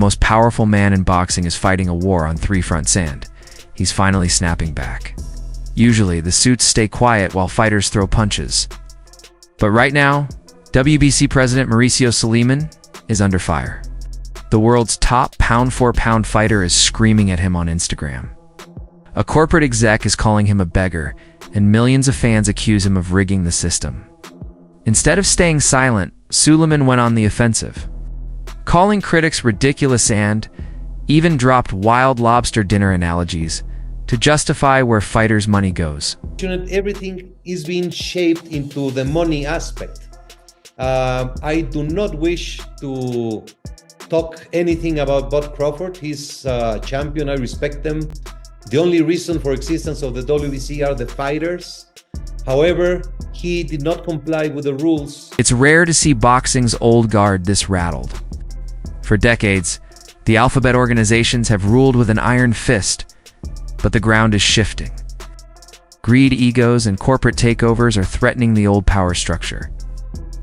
most powerful man in boxing is fighting a war on three-front sand. He's finally snapping back. Usually, the suits stay quiet while fighters throw punches. But right now, WBC President Mauricio Sulaiman is under fire. The world's top pound-for-pound fighter is screaming at him on Instagram. A corporate exec is calling him a beggar, and millions of fans accuse him of rigging the system. Instead of staying silent, Sulaiman went on the offensive, calling critics ridiculous and even dropped wild lobster dinner analogies to justify where fighters' money goes. Everything is being shaped into the money aspect. I do not wish to talk anything about Bud Crawford. He's a champion. I respect them. The only reason for existence of the WBC are the fighters. However, he did not comply with the rules. It's rare to see boxing's old guard this rattled. For decades, the alphabet organizations have ruled with an iron fist, but the ground is shifting. Greed, egos, and corporate takeovers are threatening the old power structure.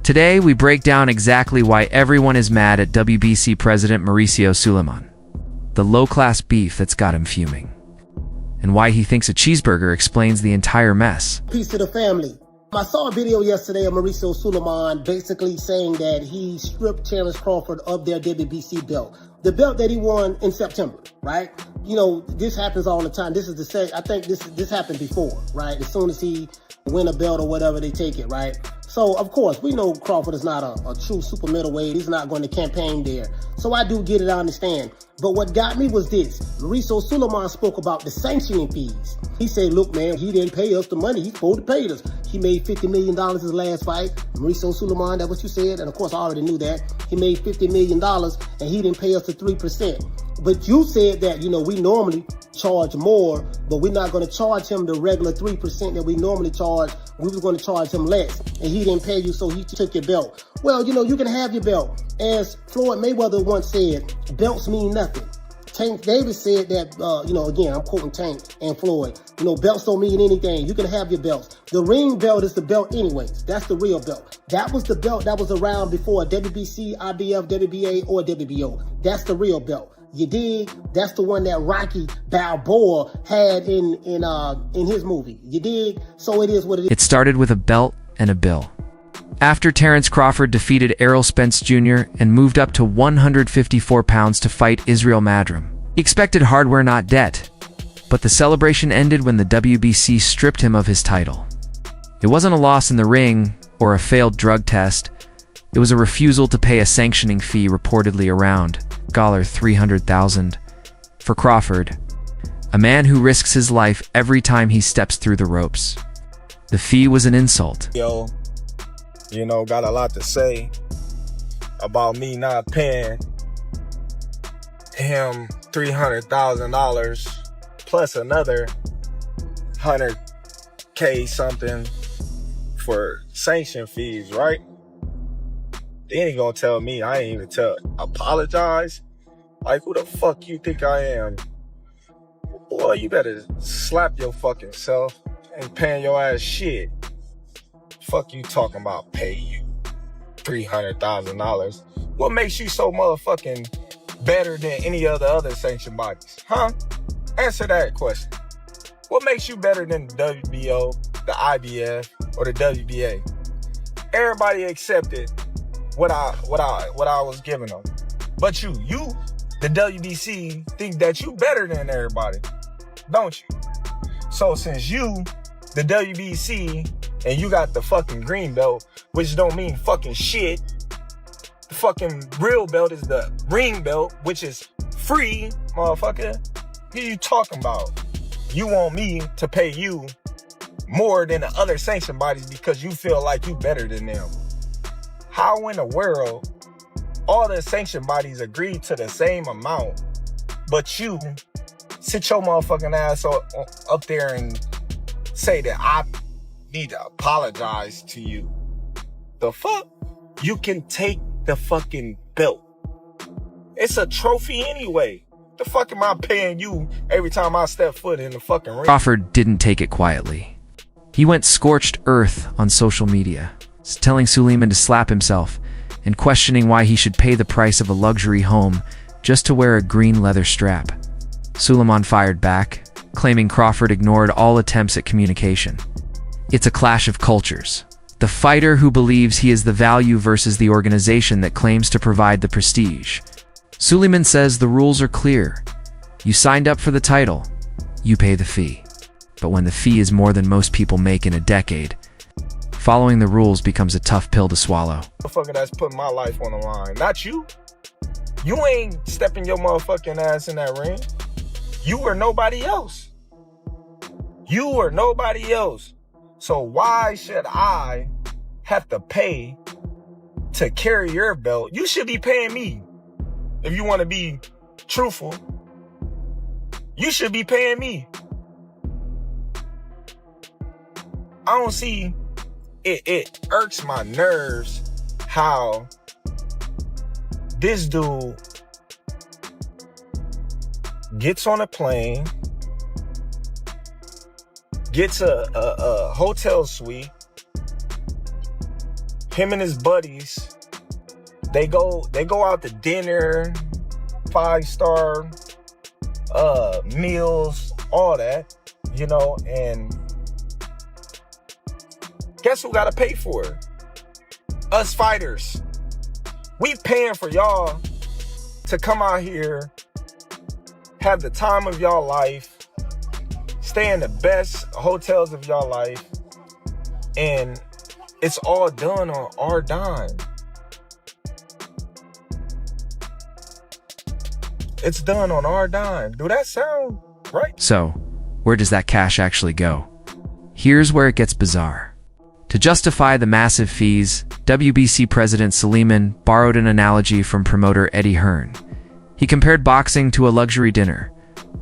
Today, we break down exactly why everyone is mad at WBC President Mauricio Sulaiman, the low-class beef that's got him fuming, and why he thinks a cheeseburger explains the entire mess. Peace to the family. I saw a video yesterday of Mauricio Sulaiman basically saying that he stripped Terence Crawford of their WBC belt. The belt that he won in September, right? You know, this happens all the time. This is the same. I think this happened before, right? As soon as he win a belt or whatever, they take it, right? So, of course, we know Crawford is not a true super middleweight. He's not going to campaign there. So I do get it, I understand. But what got me was this. Mauricio Sulaiman spoke about the sanctioning fees. He said, look, man, he didn't pay us the money. He's supposed to pay us. He made $50 million his last fight. Mauricio Sulaiman, that's what you said. And, of course, I already knew that. He made $50 million, and he didn't pay us the 3%. But you said that, you know, we normally charge more, but we're not going to charge him the regular 3% that we normally charge. We was going to charge him less, and he didn't pay you, so he took your belt. Well, you know, you can have your belt. As Floyd Mayweather once said, belts mean nothing. Tank Davis said that, you know, again, I'm quoting Tank and Floyd, you know, belts don't mean anything. You can have your belts. The ring belt is the belt anyways. That's the real belt. That was the belt that was around before WBC, IBF, WBA, or WBO. That's the real belt. You dig? That's the one that Rocky Balboa had in his movie. You dig? So it is what it is. It started with a belt and a bill. After Terence Crawford defeated Errol Spence Jr. and moved up to 154 pounds to fight Israel Madrim, he expected hardware, not debt. But the celebration ended when the WBC stripped him of his title. It wasn't a loss in the ring or a failed drug test. It was a refusal to pay a sanctioning fee reportedly around $300,000 for Crawford, a man who risks his life every time he steps through the ropes. The fee was an insult. Yo, you know, got a lot to say about me not paying him $300,000 plus another $100K something for sanction fees, right? They ain't gonna tell me. I ain't even apologize. Like, who the fuck you think I am? Boy, you better slap your fucking self. Ain't paying your ass shit. Fuck you talking about pay you $300,000. What makes you so motherfucking better than any of the other sanctioned bodies? Huh? Answer that question. What makes you better than the WBO, the IBF, or the WBA? Everybody accepted what I was giving them. But you, the WBC, think that you better than everybody, don't you? So since you, the WBC, and you got the fucking green belt, which don't mean fucking shit, the fucking real belt is the ring belt, which is free, motherfucker. What are you talking about? You want me to pay you more than the other sanctioned bodies because you feel like you better than them. How in the world all the sanctioned bodies agreed to the same amount, but you sit your motherfucking ass up there and say that I need to apologize to you? The fuck? You can take the fucking belt. It's a trophy anyway. The fuck am I paying you every time I step foot in the fucking ring? Crawford didn't take it quietly. He went scorched earth on social media, telling Sulaiman to slap himself and questioning why he should pay the price of a luxury home just to wear a green leather strap. Sulaiman fired back, claiming Crawford ignored all attempts at communication. It's a clash of cultures. The fighter who believes he is the value versus the organization that claims to provide the prestige. Sulaiman says the rules are clear. You signed up for the title, you pay the fee. But when the fee is more than most people make in a decade, following the rules becomes a tough pill to swallow. Motherfucker that's putting my life on the line, not you. You ain't stepping your motherfucking ass in that ring. You or nobody else. You or nobody else. So why should I have to pay to carry your belt? You should be paying me. If you want to be truthful, you should be paying me. I don't see, it irks my nerves how this dude gets on a plane, gets a hotel suite, him and his buddies, they go out to dinner, 5-star meals, all that, you know, and guess who gotta pay for it? Us fighters. We paying for y'all to come out here, have the time of y'all life, stay in the best hotels of y'all life, and it's all done on our dime. It's done on our dime. Do that sound right? So, where does that cash actually go? Here's where it gets bizarre. To justify the massive fees, WBC President Sulaiman borrowed an analogy from promoter Eddie Hearn. He compared boxing to a luxury dinner.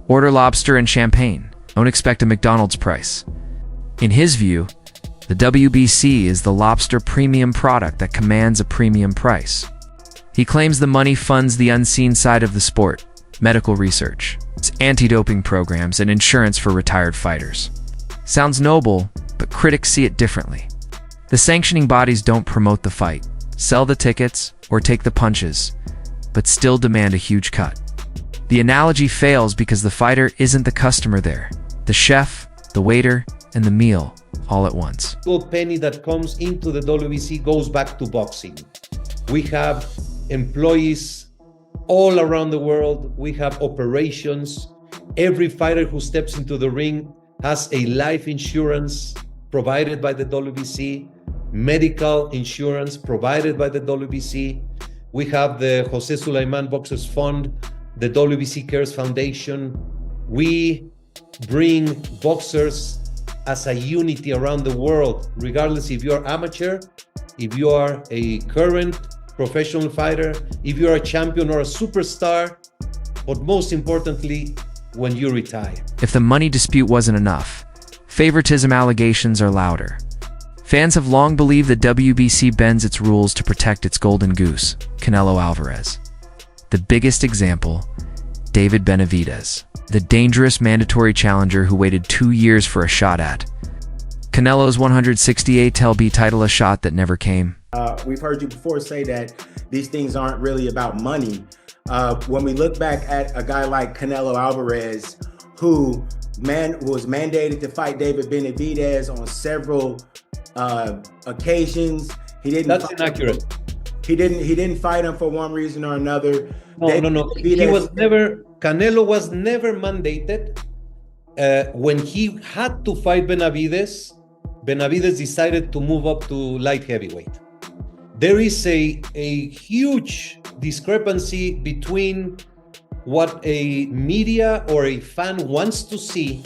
Order lobster and champagne. Don't expect a McDonald's price. In his view, the WBC is the lobster premium product that commands a premium price. He claims the money funds the unseen side of the sport, medical research, its anti-doping programs, and insurance for retired fighters. Sounds noble, but critics see it differently. The sanctioning bodies don't promote the fight, sell the tickets, or take the punches, but still demand a huge cut. The analogy fails because the fighter isn't the customer there. The chef, the waiter, and the meal, all at once. Gold penny that comes into the WBC goes back to boxing. We have employees all around the world. We have operations. Every fighter who steps into the ring has a life insurance provided by the WBC, medical insurance provided by the WBC. We have the Jose Sulaiman Boxers Fund, the WBC Cares Foundation. We bring boxers as a unity around the world, regardless if you're amateur, if you are a current professional fighter, if you're a champion or a superstar, but most importantly, when you retire. If the money dispute wasn't enough, favoritism allegations are louder. Fans have long believed the WBC bends its rules to protect its golden goose, Canelo Álvarez. The biggest example, David Benavidez, the dangerous mandatory challenger who waited 2 years for a shot at Canelo's 168 lb title, a shot that never came. We've heard you before say that these things aren't really about money. When we look back at a guy like Canelo Álvarez, who was mandated to fight David Benavidez on several occasions, he didn't. That's inaccurate. He didn't fight him for one reason or another. No. Canelo was never mandated. When he had to fight Benavidez decided to move up to light heavyweight. There is a huge discrepancy between what a media or a fan wants to see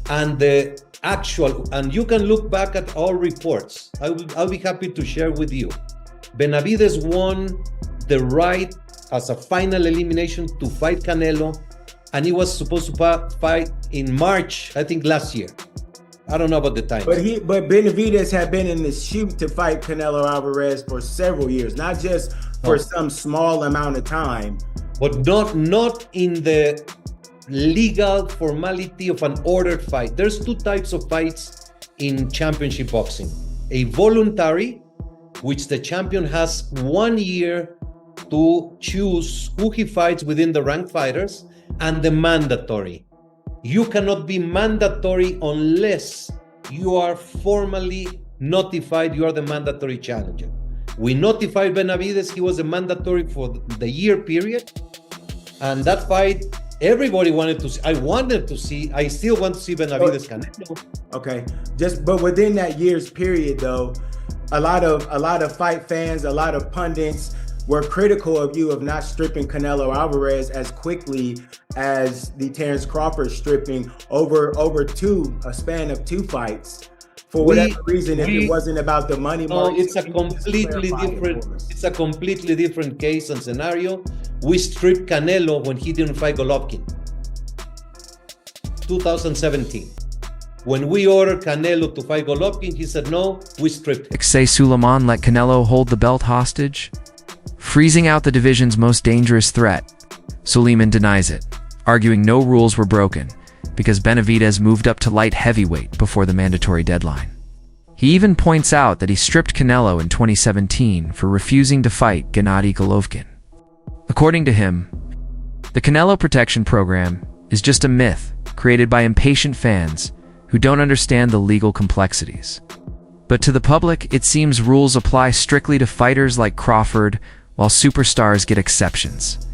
and the actual, and you can look back at all reports. I'll be happy to share with you. Benavidez won the right as a final elimination to fight Canelo, and he was supposed to fight in March, I think last year. I don't know about the time. But Benavidez had been in the shoot to fight Canelo Alvarez for several years, not just for some small amount of time. But not in the legal formality of an ordered fight. There's two types of fights in championship boxing. A voluntary, which the champion has 1 year to choose who he fights within the ranked fighters and the mandatory. You cannot be mandatory unless you are formally notified you are the mandatory challenger. We notified Benavidez he was a mandatory for the year period. And that fight, everybody wanted to see. I still want to see Benavidez Canelo. Okay. But within that year's period though, a lot of fight fans, a lot of pundits were critical of you of not stripping Canelo Alvarez as quickly as the Terence Crawford stripping over a span of 2 fights. For whatever reason, if it wasn't about the money. No, it's a completely different case and scenario. We stripped Canelo when he didn't fight Golovkin. 2017. When we ordered Canelo to fight Golovkin, he said no, we stripped him. Sulaiman let Canelo hold the belt hostage, freezing out the division's most dangerous threat. Sulaiman denies it, arguing no rules were broken because Benavidez moved up to light heavyweight before the mandatory deadline. He even points out that he stripped Canelo in 2017 for refusing to fight Gennady Golovkin. According to him, the Canelo Protection Program is just a myth created by impatient fans who don't understand the legal complexities. But to the public, it seems rules apply strictly to fighters like Crawford, while superstars get exceptions.